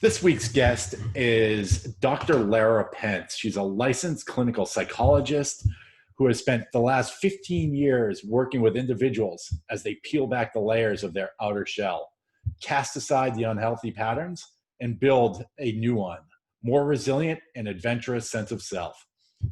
This week's guest is Dr. Lara Pence. She's a licensed clinical psychologist who has spent the last 15 years working with individuals as they peel back the layers of their outer shell, cast aside the unhealthy patterns, and build a new one, more resilient and adventurous sense of self.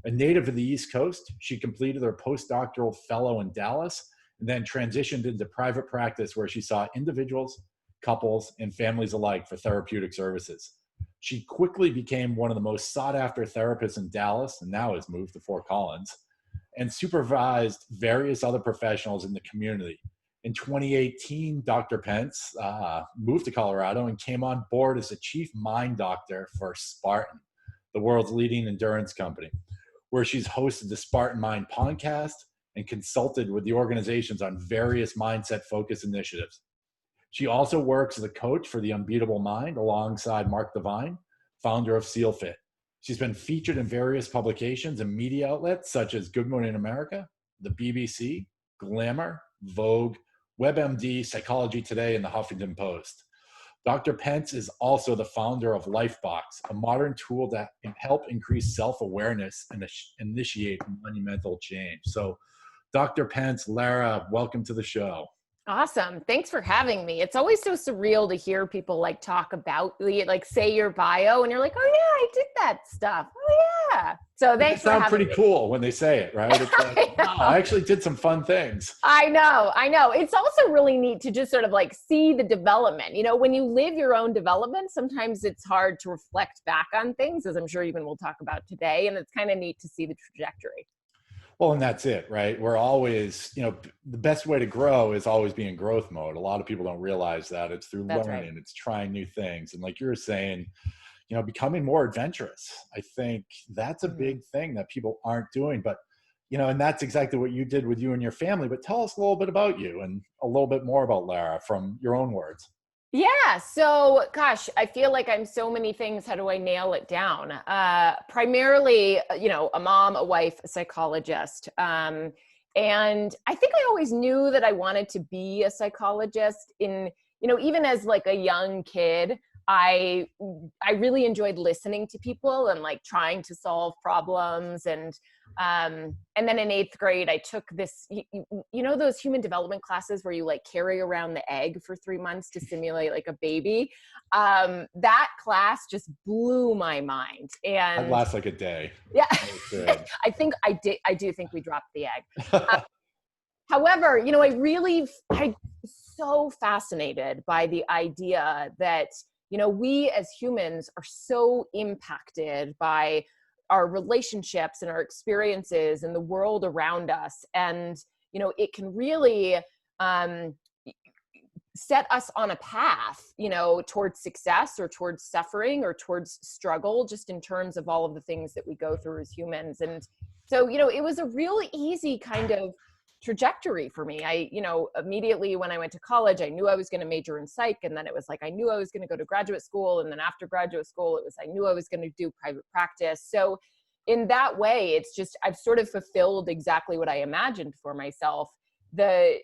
A native of the East Coast, she completed her postdoctoral fellow in Dallas and then transitioned into private practice where she saw individuals, couples, and families alike for therapeutic services. She quickly became one of the most sought after therapists in Dallas and now has moved to Fort Collins and supervised various other professionals in the community. In 2018, Dr. Pence moved to Colorado and came on board as the chief mind doctor for Spartan, the world's leading endurance company, where she's hosted the Spartan Mind podcast and consulted with the organizations on various mindset-focused initiatives. She also works as a coach for The Unbeatable Mind alongside Mark Divine, founder of SEALFIT. She's been featured in various publications and media outlets such as Good Morning America, the BBC, Glamour, Vogue, WebMD, Psychology Today, and the Huffington Post. Dr. Pence is also the founder of Lifebox, a modern tool that can help increase self-awareness and initiate monumental change. So, Dr. Pence, Lara, welcome to the show. Awesome. Thanks for having me. It's always so surreal to hear people talk about, say your bio and you're like, oh yeah, I did that stuff. Oh yeah. So thanks for having me. It sounds pretty cool when they say it, right? It's like, wow, I actually did some fun things. I know. It's also really neat to just sort of see the development. You know, when you live your own development, sometimes it's hard to reflect back on things, as I'm sure even we'll talk about today. And it's kind of neat to see the trajectory. Well, and that's it, right? We're always, the best way to grow is always be in growth mode. A lot of people don't realize that. It's through learning, right. It's trying new things. And like you were saying, becoming more adventurous. I think that's a big thing that people aren't doing. But, and that's exactly what you did with you and your family. But tell us a little bit about you and a little bit more about Lara from your own words. Yeah. So, gosh, I feel like I'm so many things. How do I nail it down? Primarily, a mom, a wife, a psychologist. And I think I always knew that I wanted to be a psychologist even as a young kid. I really enjoyed listening to people and trying to solve problems. And then in 8th grade, I took this, those human development classes where you carry around the egg for 3 months to simulate a baby. That class just blew my mind. And I'd last a day. Yeah, I do think we dropped the egg. However, I'm so fascinated by the idea that we as humans are so impacted by our relationships and our experiences and the world around us. And, it can really set us on a path, towards success or towards suffering or towards struggle, just in terms of all of the things that we go through as humans. And so, it was a really easy kind of trajectory for me. I, immediately when I went to college, I knew I was going to major in psych. And then it was I knew I was going to go to graduate school. And then after graduate school, I knew I was going to do private practice. So in that way, it's just, I've sort of fulfilled exactly what I imagined for myself. The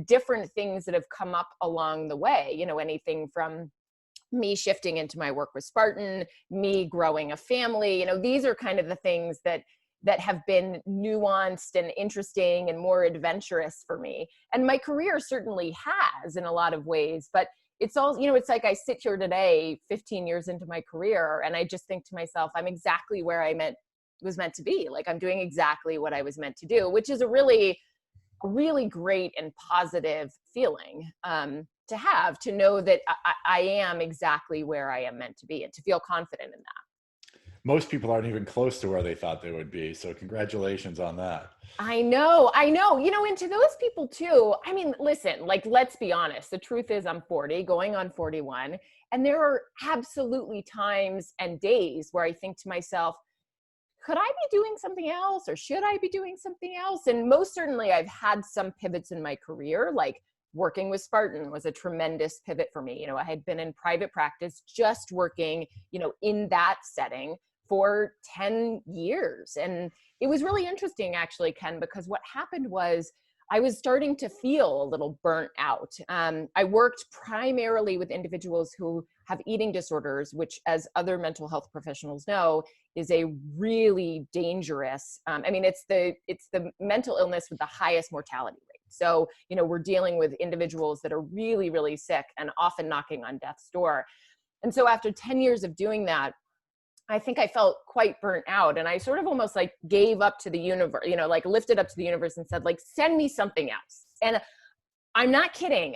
different things that have come up along the way, anything from me shifting into my work with Spartan, me growing a family, these are kind of the things that have been nuanced and interesting and more adventurous for me. And my career certainly has in a lot of ways, but it's all, it's I sit here today, 15 years into my career, and I just think to myself, I'm exactly where I was meant to be. I'm doing exactly what I was meant to do, which is a really great and positive feeling to have, to know that I am exactly where I am meant to be and to feel confident in that. Most people aren't even close to where they thought they would be. So congratulations on that. I know. And to those people too, listen, let's be honest. The truth is I'm 40, going on 41. And there are absolutely times and days where I think to myself, could I be doing something else or should I be doing something else? And most certainly I've had some pivots in my career, working with Spartan was a tremendous pivot for me. I had been in private practice, just working, in that setting for 10 years. And it was really interesting actually, Ken, because what happened was I was starting to feel a little burnt out. I worked primarily with individuals who have eating disorders, which, as other mental health professionals know, is a really dangerous. I mean, it's the mental illness with the highest mortality rate. So, we're dealing with individuals that are really, really sick and often knocking on death's door. And so, after 10 years of doing that, I think I felt quite burnt out, and I sort of almost like gave up to the universe, like lifted up to the universe and said, like, send me something else. And I'm not kidding.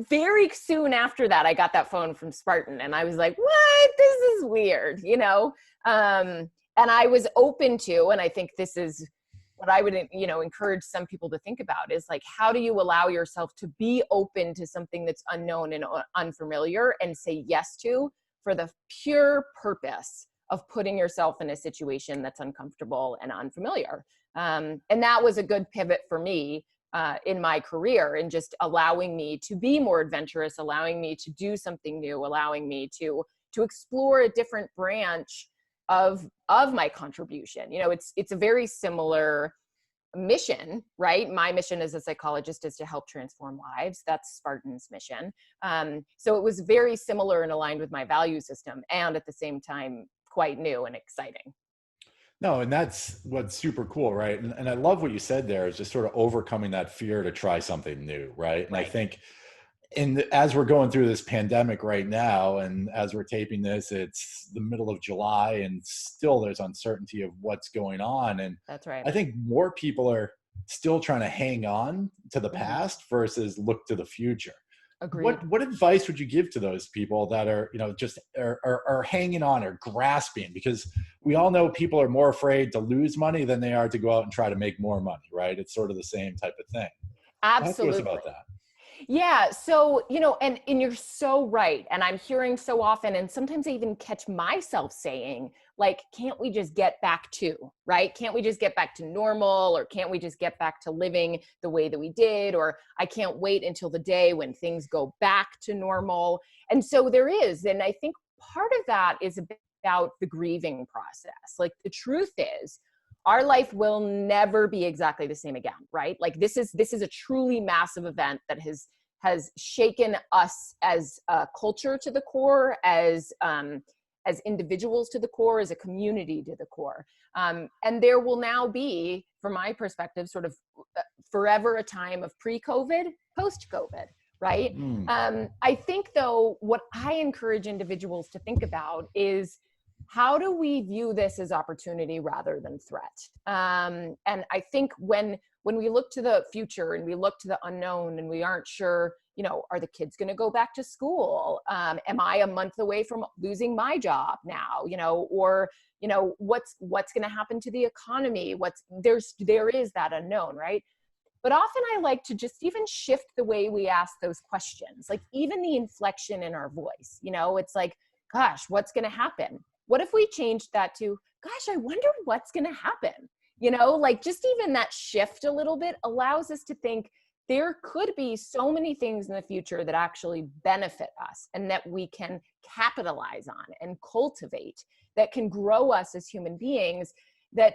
Very soon after that, I got that phone from Spartan, and I was like, what? This is weird, and I was open to, and I think this is what I would, encourage some people to think about is like, how do you allow yourself to be open to something that's unknown and unfamiliar and say yes to, for the pure purpose of putting yourself in a situation that's uncomfortable and unfamiliar. And that was a good pivot for me in my career, and just allowing me to be more adventurous, allowing me to do something new, allowing me to explore a different branch of my contribution. It's a very similar mission, right? My mission as a psychologist is to help transform lives. That's Spartan's mission. So it was very similar and aligned with my value system, and at the same time, quite new and exciting. No, and that's what's super cool, right? And I love what you said there, is just sort of overcoming that fear to try something new, right? And I think as we're going through this pandemic right now, and as we're taping this, it's the middle of July, and still there's uncertainty of what's going on. And that's right. I think more people are still trying to hang on to the past versus look to the future. Agreed. What advice would you give to those people that are, just are hanging on or grasping? Because we all know people are more afraid to lose money than they are to go out and try to make more money, right? It's sort of the same type of thing. Absolutely. Talk to us about that. Yeah. So, and you're so right. And I'm hearing so often, and sometimes I even catch myself saying, like, can't we just get back to, right? Can't we just get back to normal? Or can't we just get back to living the way that we did? Or I can't wait until the day when things go back to normal. And so there is, and I think part of that is about the grieving process. Like, the truth is, our life will never be exactly the same again, right? Like, this is a truly massive event that has shaken us as a culture to the core, as individuals to the core, as a community to the core. And there will now be, from my perspective, sort of forever a time of pre-COVID, post-COVID, right? I think, though, what I encourage individuals to think about is, how do we view this as opportunity rather than threat? And I think when we look to the future and we look to the unknown and we aren't sure, are the kids going to go back to school? Am I a month away from losing my job now? Or what's going to happen to the economy? There is that unknown, right? But often I like to just even shift the way we ask those questions, like even the inflection in our voice. It's like, gosh, what's going to happen? What if we changed that to, gosh, I wonder what's going to happen? Like, just even that shift a little bit allows us to think there could be so many things in the future that actually benefit us and that we can capitalize on and cultivate, that can grow us as human beings. That,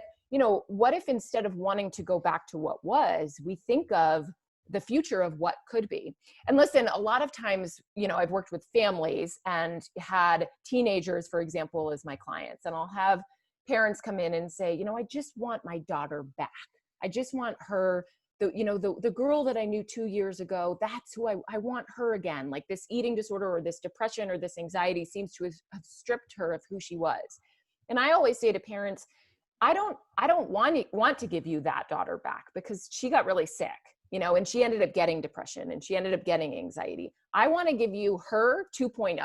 what if instead of wanting to go back to what was, we think of the future of what could be. And listen, a lot of times, I've worked with families and had teenagers, for example, as my clients, and I'll have parents come in and say, I just want my daughter back. I just want her, the girl that I knew 2 years ago, that's who I want her again. Like, this eating disorder or this depression or this anxiety seems to have stripped her of who she was. And I always say to parents, I don't want to give you that daughter back, because she got really sick. And she ended up getting depression and she ended up getting anxiety. I want to give you her 2.0.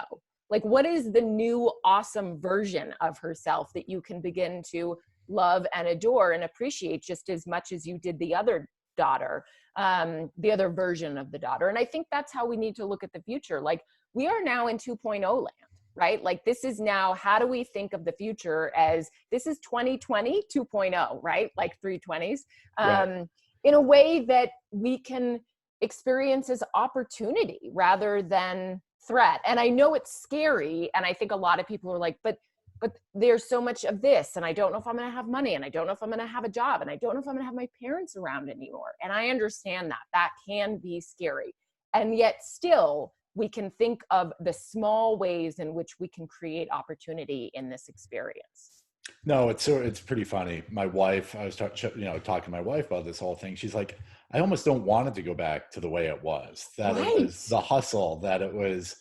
Like, what is the new awesome version of herself that you can begin to love and adore and appreciate just as much as you did the other daughter, the other version of the daughter. And I think that's how we need to look at the future. Like, we are now in 2.0 land, right? Like, this is now, how do we think of the future as, this is 2020 2.0, right? Like 320s. Right. In a way that we can experience as opportunity rather than threat. And I know it's scary. And I think a lot of people are like, but but there's so much of this, and I don't know if I'm going to have money, and I don't know if I'm going to have a job, and I don't know if I'm going to have my parents around anymore. And I understand that can be scary. And yet still we can think of the small ways in which we can create opportunity in this experience. No, it's pretty funny. My wife, I was talking to my wife about this whole thing. She's like, I almost don't want it to go back to the way it was. That it Right. was the hustle, that it was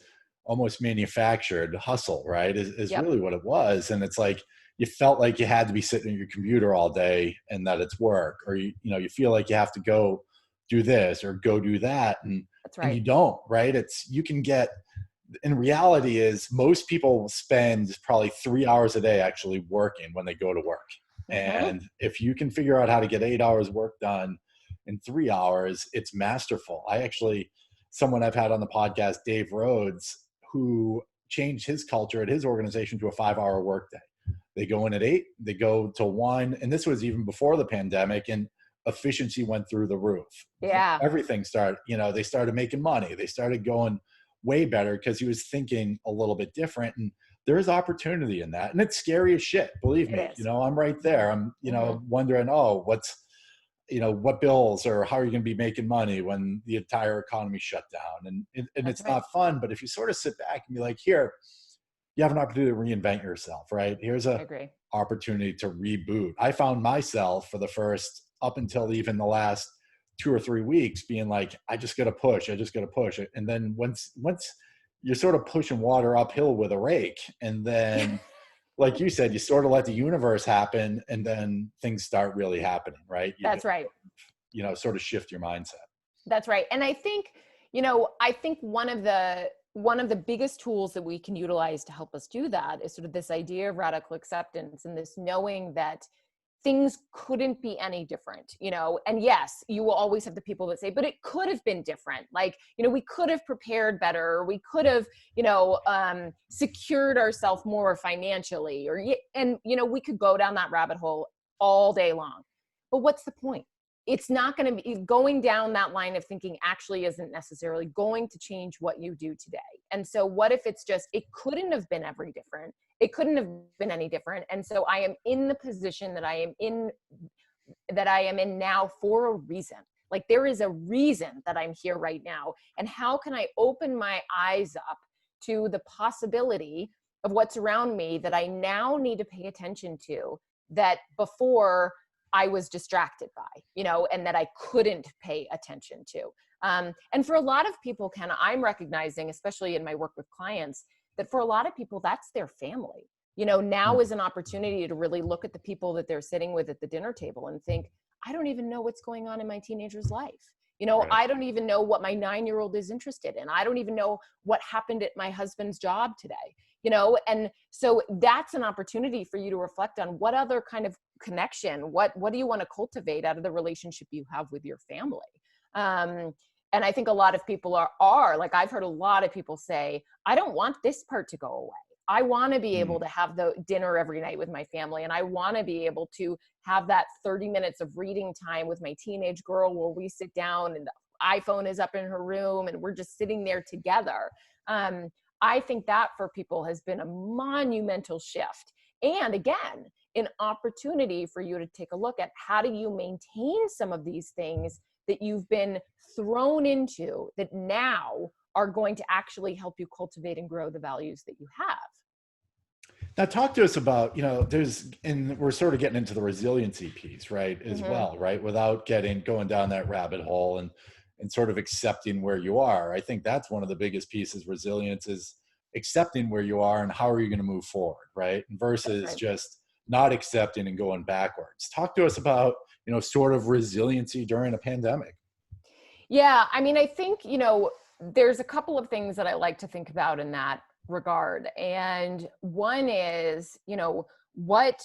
almost manufactured hustle, right? Is Yep. really what it was. And it's like you felt like you had to be sitting at your computer all day and that it's work, or you feel like you have to go do this or go do that, That's and right. you don't, right? It's you can get in reality is most people spend probably 3 hours a day actually working when they go to work. Hmm. And if you can figure out how to get 8 hours work done in 3 hours, it's masterful. Someone I've had on the podcast, Dave Rhodes, who changed his culture at his organization to a 5 hour workday. They go in at 8, they go to 1. And this was even before the pandemic. And efficiency went through the roof. Yeah. Everything started, they started making money. They started going way better because he was thinking a little bit different. And there is opportunity in that. And it's scary as shit. Believe It me, is. I'm right Hmm. there. I'm, Hmm. wondering, oh, what bills or how are you going to be making money when the entire economy shut down? And That's it's right. not fun. But if you sort of sit back and be like, here, you have an opportunity to reinvent yourself, right? Here's I a agree. opportunity to reboot. I found myself for the first up until even the last 2 or 3 weeks being like, I just got to push. I just got to push it. And then once you're sort of pushing water uphill with a rake, and then like you said, you sort of let the universe happen, and then things start really happening, right? You That's right. sort of shift your mindset. That's right. And I think one of the biggest tools that we can utilize to help us do that is sort of this idea of radical acceptance, and this knowing that things couldn't be any different, and yes, you will always have the people that say, but it could have been different. Like, we could have prepared better, or we could have, secured ourselves more financially, and we could go down that rabbit hole all day long. But what's the point? It's not going to be going down that line of thinking actually isn't necessarily going to change what you do today. And so what if it's just, it couldn't have been every different. It couldn't have been any different. And so I am in the position that I am in now for a reason. Like, there is a reason that I'm here right now. And how can I open my eyes up to the possibility of what's around me that I now need to pay attention to, that before I was distracted by, and that I couldn't pay attention to. And for a lot of people, Ken, I'm recognizing, especially in my work with clients, that for a lot of people, that's their family. Now is an opportunity to really look at the people that they're sitting with at the dinner table and think, I don't even know what's going on in my teenager's life. Right. I don't even know what my 9-year-old is interested in. I don't even know what happened at my husband's job today. And so that's an opportunity for you to reflect on what other kind of connection, what do you want to cultivate out of the relationship you have with your family. And I think a lot of people are like, I've heard a lot of people say, I don't want this part to go away. I want to be able Mm. to have the dinner every night with my family. And I want to be able to have that 30 minutes of reading time with my teenage girl where we sit down and the iPhone is up in her room and we're just sitting there together. Um, I think that for people has been a monumental shift. And again, an opportunity for you to take a look at how do you maintain some of these things that you've been thrown into that now are going to actually help you cultivate and grow the values that you have. Now, talk to us about, and we're sort of getting into the resiliency piece, right, as Mm-hmm. well, right, without going down that rabbit hole and sort of accepting where you are. I think that's one of the biggest pieces. Resilience is accepting where you are and how are you going to move forward, right, That's versus right. just not accepting and going backwards. Talk to us about, sort of resiliency during a pandemic. Yeah, I mean, I think, there's a couple of things that I like to think about in that regard. And one is, what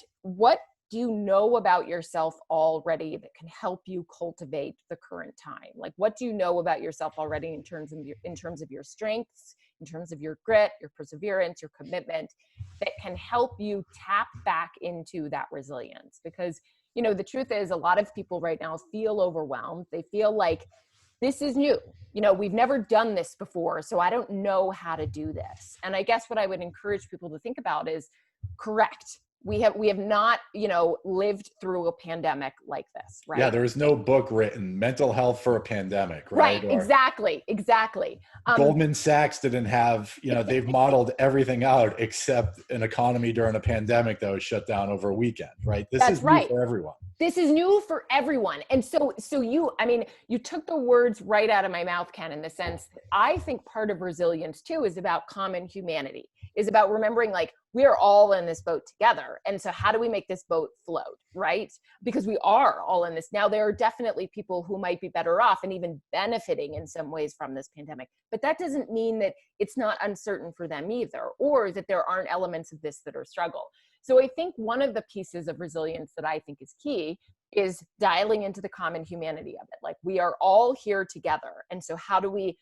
do you know about yourself already that can help you cultivate the current time? Like, what do you know about yourself already in terms of your strengths, in terms of your grit, your perseverance, your commitment, that can help you tap back into that resilience? Because, the truth is, a lot of people right now feel overwhelmed. They feel like this is new. You know, we've never done this before, so I don't know how to do this. And I guess what I would encourage people to think about is, correct, we have not, you know, lived through a pandemic like this, right? Yeah, there is no book written, Mental Health for a Pandemic, right? Right, Or exactly. Goldman Sachs didn't have, you know, they've modeled everything out except an economy during a pandemic that was shut down over a weekend, right? This That's is new right. for everyone. This is new for everyone. And so you, I mean, you took the words right out of my mouth, Ken, in the sense that I think part of resilience too is about common humanity, is about remembering like we are all in this boat together. And so how do we make this boat float, right? Because we are all in this. Now, there are definitely people who might be better off and even benefiting in some ways from this pandemic, but that doesn't mean that it's not uncertain for them either, or that there aren't elements of this that are struggle. So I think one of the pieces of resilience that I think is key is dialing into the common humanity of it. Like we are all here together. And so how do we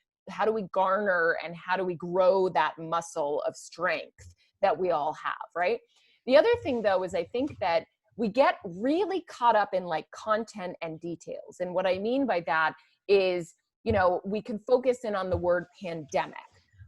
garner and how do we grow that muscle of strength that we all have, right? The other thing though is I think that we get really caught up in like content and details. And what I mean by that is, you know, we can focus in on the word pandemic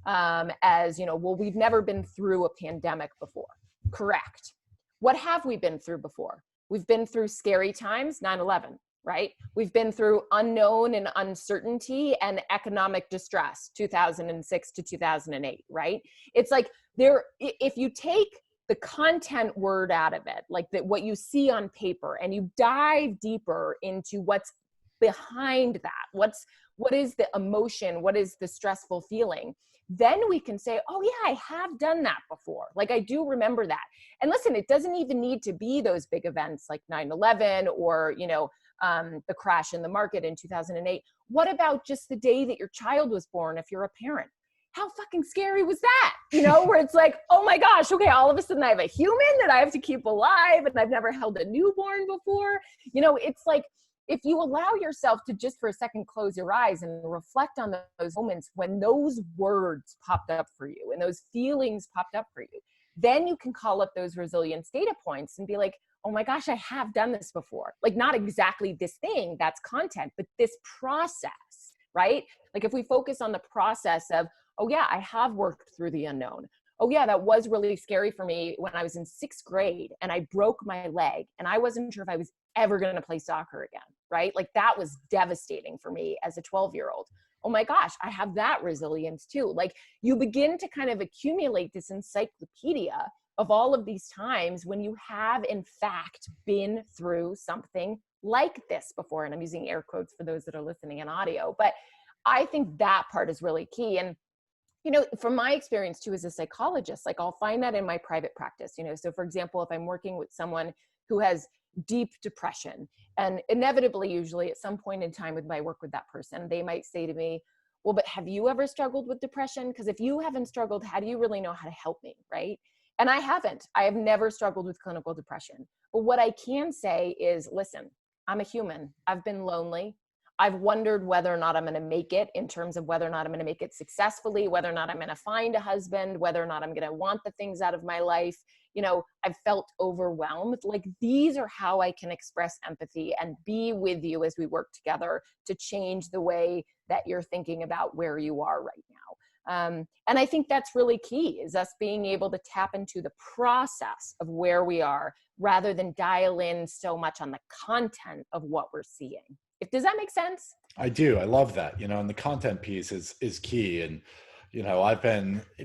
as, you know, well, we've never been through a pandemic before. Correct. What have we been through before? We've been through scary times, 9/11, right? We've been through unknown and uncertainty and economic distress, 2006 to 2008, right? It's like if you take the content word out of it, like what you see on paper, and you dive deeper into what's behind that, what is the emotion, what is the stressful feeling, then we can say, oh yeah, I have done that before. Like I do remember that. And listen, it doesn't even need to be those big events like 9/11 or, you know, the crash in the market in 2008. What about just the day that your child was born if you're a parent? How fucking scary was that? You know, where it's like, oh my gosh, okay, all of a sudden I have a human that I have to keep alive and I've never held a newborn before. You know, it's like, if you allow yourself to just for a second close your eyes and reflect on those moments when those words popped up for you and those feelings popped up for you, then you can call up those resilience data points and be like, oh my gosh, I have done this before. Like not exactly this thing, that's content, but this process, right? Like if we focus on the process of, oh yeah, I have worked through the unknown. Oh yeah, that was really scary for me when I was in 6th grade and I broke my leg and I wasn't sure if I was ever going to play soccer again, right? Like that was devastating for me as a 12-year-old. Oh my gosh, I have that resilience too. Like you begin to kind of accumulate this encyclopedia of all of these times when you have in fact been through something like this before. And I'm using air quotes for those that are listening in audio, but I think that part is really key. And you know, from my experience too, as a psychologist, like I'll find that in my private practice, you know, so for example, if I'm working with someone who has deep depression, and inevitably, usually at some point in time with my work with that person, they might say to me, well, but have you ever struggled with depression? Because if you haven't struggled, how do you really know how to help me, right? And I haven't. I have never struggled with clinical depression. But what I can say is, listen, I'm a human. I've been lonely. I've wondered whether or not I'm going to make it, in terms of whether or not I'm going to make it successfully, whether or not I'm going to find a husband, whether or not I'm going to want the things out of my life. You know, I've felt overwhelmed. Like these are how I can express empathy and be with you as we work together to change the way that you're thinking about where you are right now. And I think that's really key, is us being able to tap into the process of where we are rather than dial in so much on the content of what we're seeing. Does that make sense? I do. I love that. You know, and the content piece is key. And, you know,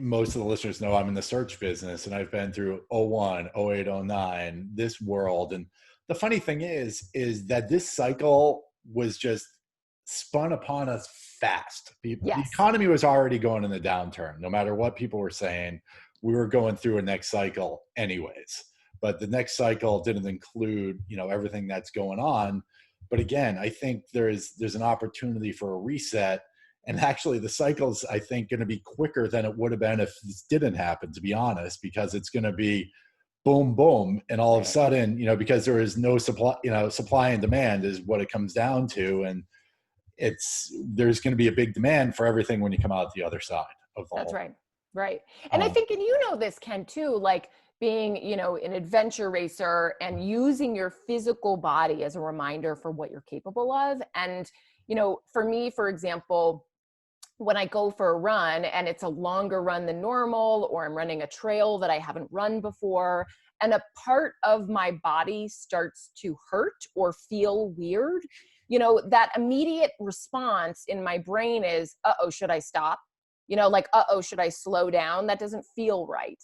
most of the listeners know I'm in the search business, and I've been through 01, 08, 09, this world. And the funny thing is that this cycle was just spun upon us fast. The economy was already going in the downturn. No matter what people were saying, we were going through a next cycle anyways. But the next cycle didn't include, you know, everything that's going on. But again, I think there's an opportunity for a reset. And actually the cycle's, I think, going to be quicker than it would have been if this didn't happen, to be honest, because it's going to be boom, boom. And all of a sudden, you know, because there is no supply, you know, supply and demand is what it comes down to. And there's going to be a big demand for everything when you come out the other side of all. That's right. Right. And I think, and you know this, Ken, too, like being, you know, an adventure racer and using your physical body as a reminder for what you're capable of. And, For me, for example, when I go for a run and it's a longer run than normal, or I'm running a trail that I haven't run before, and a part of my body starts to hurt or feel weird, that immediate response in my brain is, uh-oh, should I stop? Like, uh-oh, should I slow down? That doesn't feel right,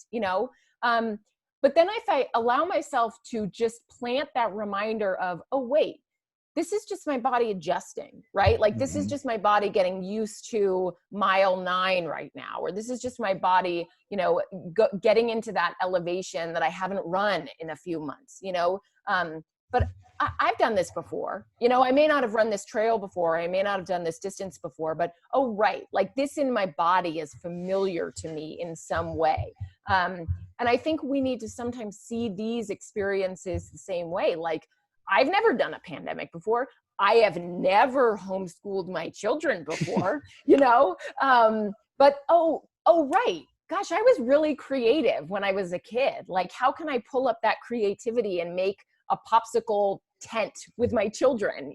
but then if I allow myself to just plant that reminder of, oh, wait, this is just my body adjusting, right? Like, this is just my body getting used to mile 9 right now, or this is just my body, getting into that elevation that I haven't run in a few months, but I've done this before, I may not have run this trail before, I may not have done this distance before, but, oh, right, like this in my body is familiar to me in some way. And I think we need to sometimes see these experiences the same way. Like, I've never done a pandemic before. I have never homeschooled my children before, but, oh, right. Gosh, I was really creative when I was a kid. Like, how can I pull up that creativity and make a popsicle tent with my children,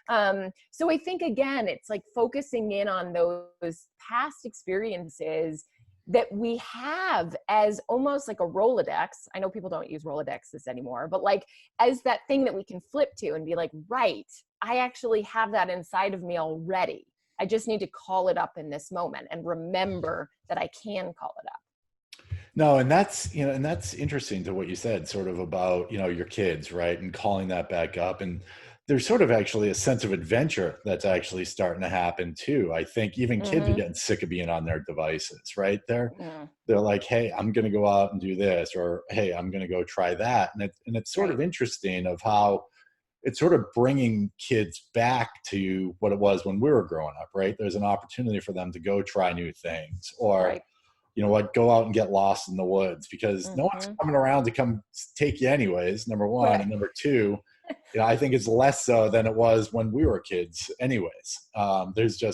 So I think, again, it's like focusing in on those past experiences that we have as almost like a Rolodex. I know people don't use Rolodexes anymore, but like as that thing that we can flip to and be like, right, I actually have that inside of me already. I just need to call it up in this moment and remember that I can call it up. No, and that's, and that's interesting to what you said, sort of about, your kids, right? And calling that back up. And there's sort of actually a sense of adventure that's actually starting to happen too. I think even kids are getting sick of being on their devices, right? They're like, hey, I'm going to go out and do this, or hey, I'm going to go try that. And it's sort of interesting of how it's sort of bringing kids back to what it was when we were growing up, right? There's an opportunity for them to go try new things, or go out and get lost in the woods, because no one's coming around to come take you anyways, number one. Right. And number two, I think it's less so than it was when we were kids anyways.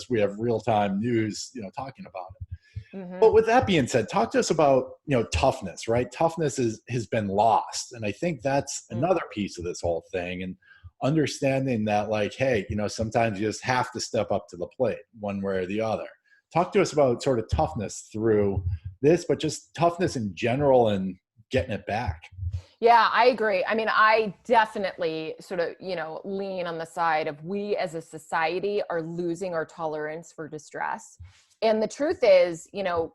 We have real-time news, talking about it. But with that being said, talk to us about, toughness, right? Toughness has been lost. And I think that's another piece of this whole thing. And understanding that, like, hey, sometimes you just have to step up to the plate one way or the other. Talk to us about sort of toughness through this, but just toughness in general and getting it back. Yeah, I agree. I mean, I definitely sort of, lean on the side of we as a society are losing our tolerance for distress. And the truth is,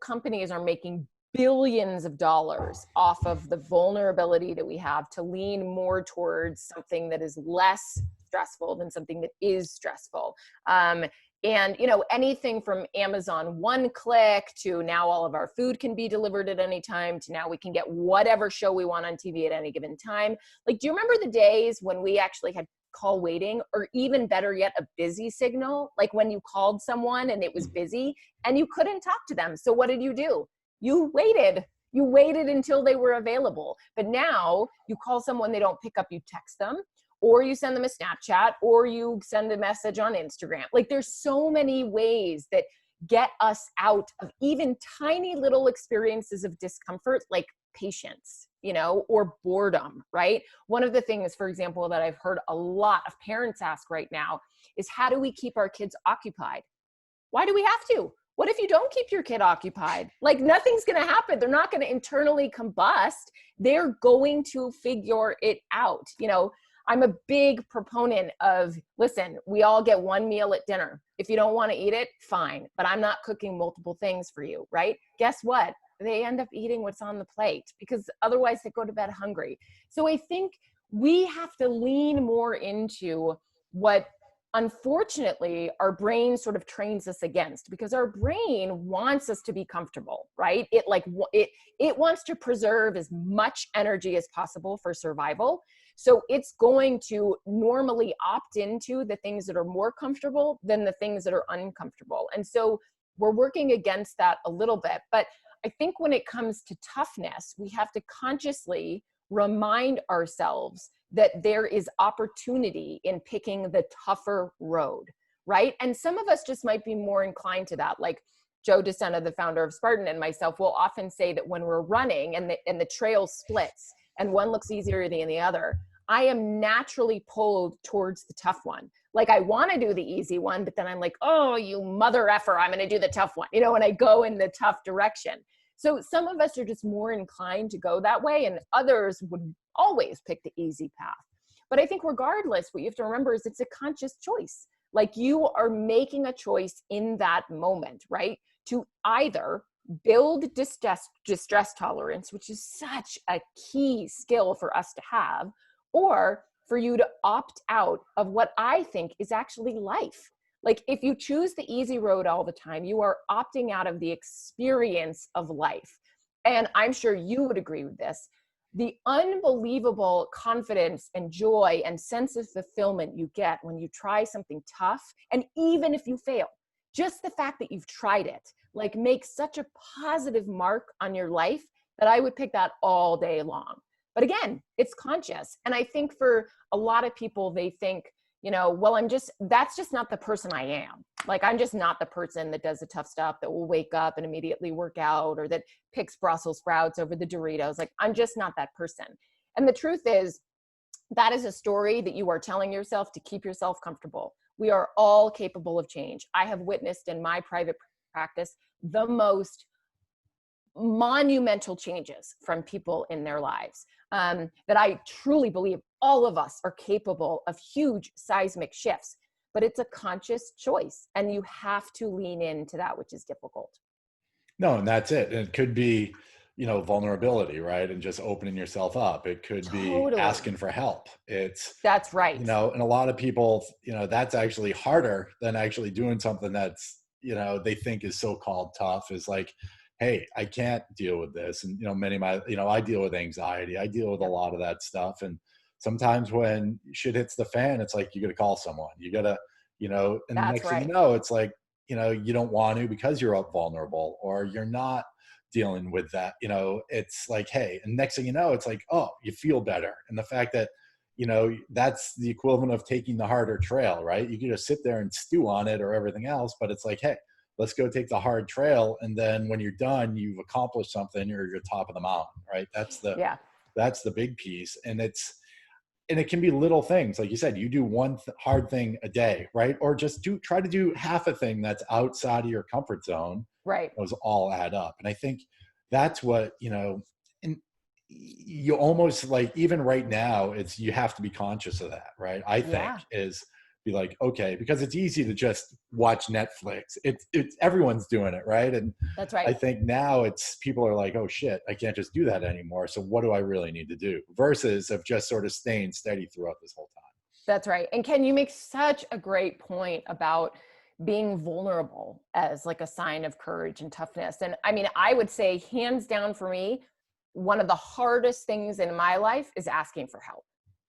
companies are making billions of dollars off of the vulnerability that we have to lean more towards something that is less stressful than something that is stressful. And, anything from Amazon one click to now all of our food can be delivered at any time, to now we can get whatever show we want on TV at any given time. Like, do you remember the days when we actually had call waiting, or even better yet, a busy signal? Like when you called someone and it was busy and you couldn't talk to them. So what did? You waited until they were available. But now you call someone, they don't pick up, you text them, or you send them a Snapchat, or you send a message on Instagram. Like, there's so many ways that get us out of even tiny little experiences of discomfort, like patience, or boredom, right? One of the things, for example, that I've heard a lot of parents ask right now is, how do we keep our kids occupied? Why do we have to? What if you don't keep your kid occupied? Like, nothing's going to happen. They're not going to internally combust. They're going to figure it out. I'm a big proponent of, listen, we all get one meal at dinner. If you don't want to eat it, fine, but I'm not cooking multiple things for you, right? Guess what? They end up eating what's on the plate, because otherwise they go to bed hungry. So I think we have to lean more into what, unfortunately, our brain sort of trains us against, because our brain wants us to be comfortable, right? It wants to preserve as much energy as possible for survival. So it's going to normally opt into the things that are more comfortable than the things that are uncomfortable. And so we're working against that a little bit. But I think when it comes to toughness, we have to consciously remind ourselves that there is opportunity in picking the tougher road, right? And some of us just might be more inclined to that. Like Joe DeSena, the founder of Spartan, and myself will often say that when we're running and the trail splits and one looks easier than the other, I am naturally pulled towards the tough one. Like I want to do the easy one, but then I'm like, oh, you mother effer, I'm going to do the tough one, and I go in the tough direction. So some of us are just more inclined to go that way, and others would always pick the easy path. But I think regardless, what you have to remember is it's a conscious choice. Like you are making a choice in that moment, right? To either build distress tolerance, which is such a key skill for us to have, or for you to opt out of what I think is actually life. Like if you choose the easy road all the time, you are opting out of the experience of life. And I'm sure you would agree with this. The unbelievable confidence and joy and sense of fulfillment you get when you try something tough, and even if you fail, just the fact that you've tried it, like makes such a positive mark on your life that I would pick that all day long. But again, it's conscious. And I think for a lot of people, they think, well, that's just not the person I am. Like, I'm just not the person that does the tough stuff, that will wake up and immediately work out, or that picks Brussels sprouts over the Doritos. Like, I'm just not that person. And the truth is, that is a story that you are telling yourself to keep yourself comfortable. We are all capable of change. I have witnessed in my private practice the most monumental changes from people in their lives, that I truly believe all of us are capable of huge seismic shifts, but it's a conscious choice, and you have to lean into that, which is difficult. No, and that's it. And it could be, vulnerability, right? And just opening yourself up. It could be Totally. asking for help. It's, That's right. and a lot of people, that's actually harder than actually doing something that's, they think is so-called tough, is like, hey, I can't deal with this. And, many of my, I deal with anxiety. I deal with a Yep. lot of that stuff. And sometimes when shit hits the fan, it's like, you got to call someone. You got to, and the That's next thing you right. know, it's like, you don't want to because you're vulnerable, or you're not dealing with that. It's like, hey, and next thing you know, it's like, oh, you feel better. And the fact that, that's the equivalent of taking the harder trail, right? You can just sit there and stew on it or everything else, but it's like, hey, let's go take the hard trail. And then when you're done, you've accomplished something, or you're top of the mountain, right? Yeah. That's the big piece. And it can be little things. Like you said, you do one hard thing a day, right? Or just try to do half a thing that's outside of your comfort zone. Right. Those all add up. And I think that's what, and you almost, like, even right now, you have to be conscious of that, right? I think Yeah. is be like, okay, because it's easy to just watch Netflix. It's everyone's doing it, right? And That's I right. think now it's, people are like, oh shit, I can't just do that anymore. So what do I really need to do? Versus of just sort of staying steady throughout this whole time. That's right. And Ken, you make such a great point about being vulnerable as like a sign of courage and toughness. And I mean, I would say hands down for me, one of the hardest things in my life is asking for help.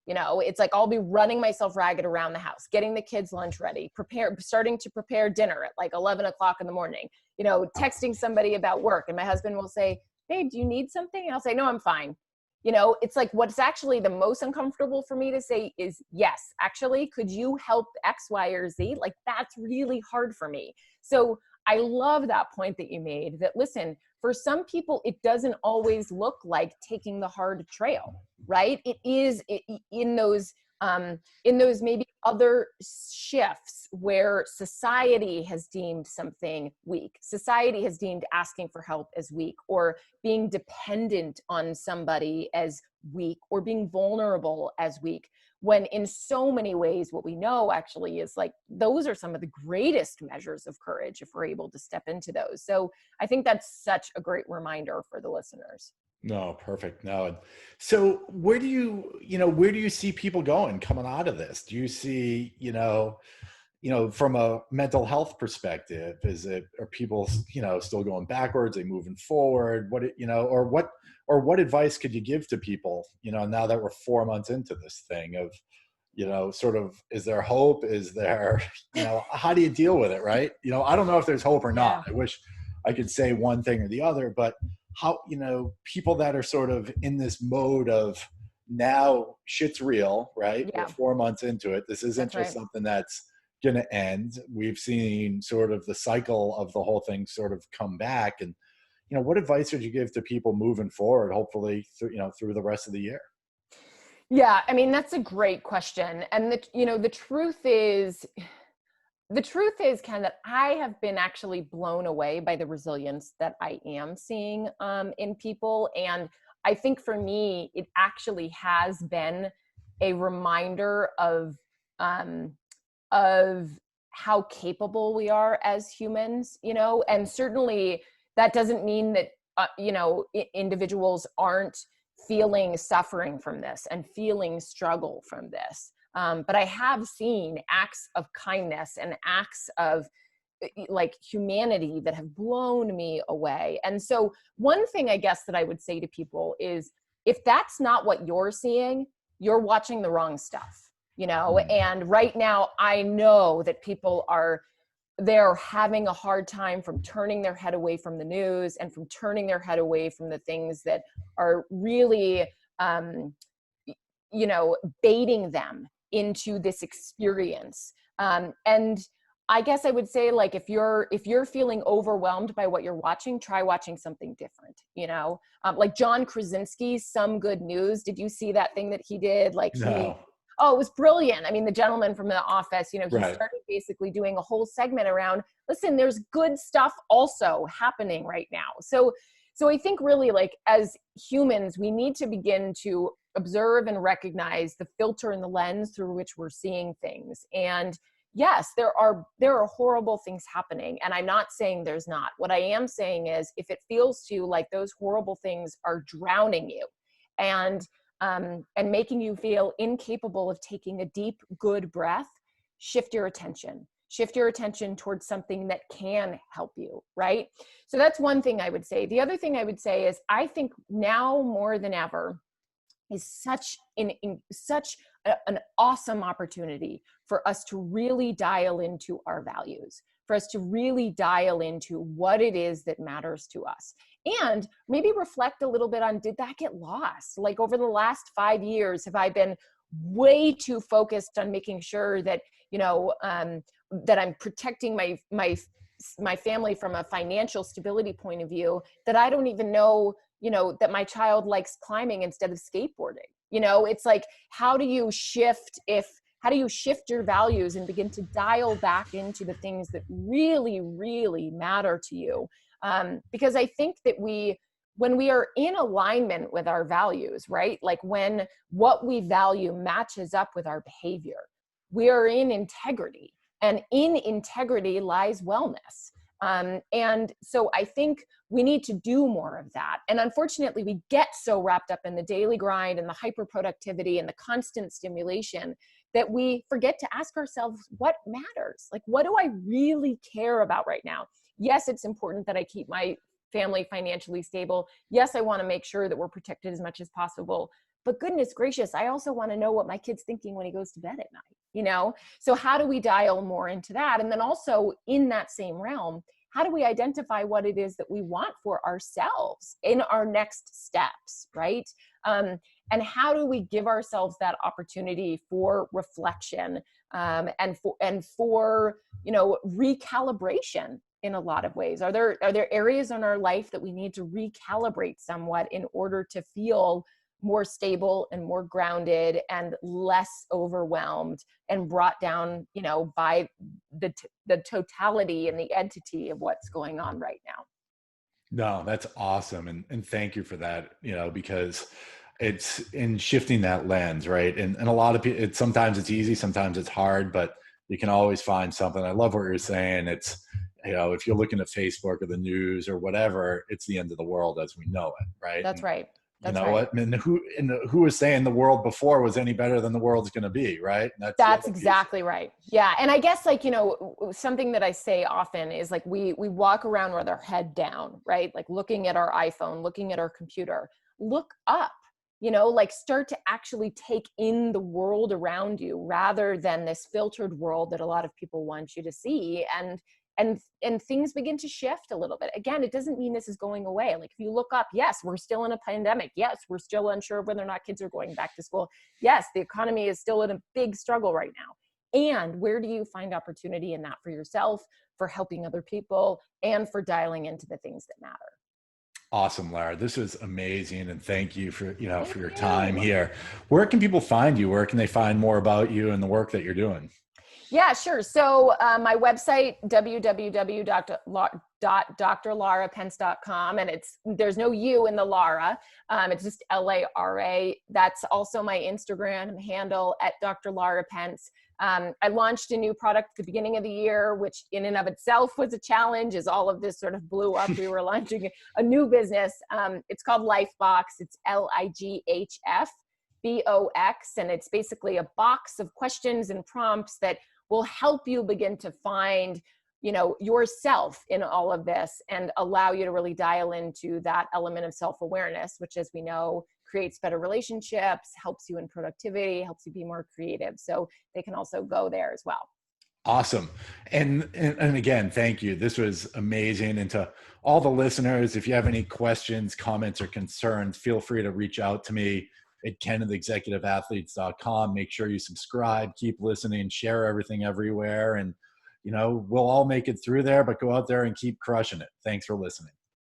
It's like I'll be running myself ragged around the house, getting the kids' lunch ready, starting to prepare dinner at like 11 o'clock in the morning, texting somebody about work. And my husband will say, hey, do you need something? And I'll say, no, I'm fine. It's like what's actually the most uncomfortable for me to say is, yes, actually, could you help X, Y, or Z? Like, that's really hard for me. So I love that point that you made, that listen, for some people, it doesn't always look like taking the hard trail, right? It is in those maybe other shifts where society has deemed something weak. Society has deemed asking for help as weak, or being dependent on somebody as weak, or being vulnerable as weak. When in so many ways, what we know actually is like, those are some of the greatest measures of courage if we're able to step into those. So I think that's such a great reminder for the listeners. No, perfect. No. So where do you see people going coming out of this? Do you see, from a mental health perspective, are people, still going backwards? Are they moving forward? Or what advice could you give to people, now that we're 4 months into this thing of, sort of, is there hope? Is there, how do you deal with it? Right. I don't know if there's hope or not. Yeah. I wish I could say one thing or the other, but how, people that are sort of in this mode of, now shit's real, right? We're Yeah. 4 months into it. This isn't That's just right. something that's going to end. We've seen sort of the cycle of the whole thing sort of come back. And, what advice would you give to people moving forward, hopefully through the rest of the year? Yeah, I mean, that's a great question. And the truth is, Ken, that I have been actually blown away by the resilience that I am seeing in people. And I think for me, it actually has been a reminder um, of how capable we are as humans, and certainly that doesn't mean that, individuals aren't feeling suffering from this and feeling struggle from this. But I have seen acts of kindness and acts of like humanity that have blown me away. And so one thing I guess that I would say to people is, if that's not what you're seeing, you're watching the wrong stuff, and right now I know that they're having a hard time from turning their head away from the news and from turning their head away from the things that are really, um, baiting them into this experience. And I guess I would say, like, if you're feeling overwhelmed by what you're watching, try watching something different. Like John Krasinski's Some Good News. Did you see that thing that he did? No. Oh, it was brilliant. I mean, the gentleman from The Office, he Right. started basically doing a whole segment around, listen, there's good stuff also happening right now. So I think really, like, as humans, we need to begin to observe and recognize the filter and the lens through which we're seeing things. And yes, there are horrible things happening. And I'm not saying there's not. What I am saying is, if it feels to you like those horrible things are drowning you and making you feel incapable of taking a deep, good breath, shift your attention. Shift your attention towards something that can help you, right? So that's one thing I would say. The other thing I would say is, I think now more than ever is such an awesome opportunity for us to really dial into our values, for us to really dial into what it is that matters to us, and maybe reflect a little bit on, did that get lost? Like, over the last 5 years, have I been way too focused on making sure that, that I'm protecting my family from a financial stability point of view, that I don't even know, that my child likes climbing instead of skateboarding? It's like, how do you shift your values and begin to dial back into the things that really, really matter to you? Because I think that when we are in alignment with our values, right? Like, when what we value matches up with our behavior, we are in integrity, and in integrity lies wellness. And so I think we need to do more of that. And unfortunately, we get so wrapped up in the daily grind and the hyper productivity and the constant stimulation that we forget to ask ourselves, what matters? Like, what do I really care about right now? Yes, it's important that I keep my family financially stable. Yes, I want to make sure that we're protected as much as possible. But goodness gracious, I also want to know what my kid's thinking when he goes to bed at night, So how do we dial more into that? And then also, in that same realm, how do we identify what it is that we want for ourselves in our next steps, right? And how do we give ourselves that opportunity for reflection, and for recalibration in a lot of ways? Are there areas in our life that we need to recalibrate somewhat in order to feel more stable and more grounded and less overwhelmed and brought down, by the totality and the entity of what's going on right now? No, that's awesome. And thank you for that, because it's in shifting that lens, right? And a lot of people, sometimes it's easy, sometimes it's hard, but you can always find something. I love what you're saying. It's, if you're looking at Facebook or the news or whatever, it's the end of the world as we know it, right? That's right. You That's know right. what? And who was saying the world before was any better than the world's going to be, right? And that's the That's other piece. exactly right. Yeah. And I guess, like, something that I say often is, like, we walk around with our head down, right? Like, looking at our iPhone, looking at our computer. Look up, like, start to actually take in the world around you rather than this filtered world that a lot of people want you to see. And things begin to shift a little bit. Again, it doesn't mean this is going away. Like, if you look up, yes, we're still in a pandemic. Yes, we're still unsure of whether or not kids are going back to school. Yes, the economy is still in a big struggle right now. And where do you find opportunity in that for yourself, for helping other people, and for dialing into the things that matter? Awesome, Lara. This was amazing, and thank you for Thank for your time you. here. Where can people find you? Where can they find more about you and the work that you're doing? Yeah, sure. So my website, www.drlarapence.com, and there's no U in the Lara. It's just Lara. That's also my Instagram handle at Dr. Lara Pence. I launched a new product at the beginning of the year, which in and of itself was a challenge as all of this sort of blew up. We were launching a new business. It's called Lifebox. It's Lighbox, and it's basically a box of questions and prompts that will help you begin to find yourself in all of this and allow you to really dial into that element of self-awareness, which, as we know, creates better relationships, helps you in productivity, helps you be more creative. So they can also go there as well. Awesome. And again, thank you. This was amazing. And to all the listeners, if you have any questions, comments, or concerns, feel free to reach out to me at kenandtheexecutive-athletes.com. Make sure you subscribe, keep listening, share everything everywhere. And, we'll all make it through there, but go out there and keep crushing it. Thanks for listening.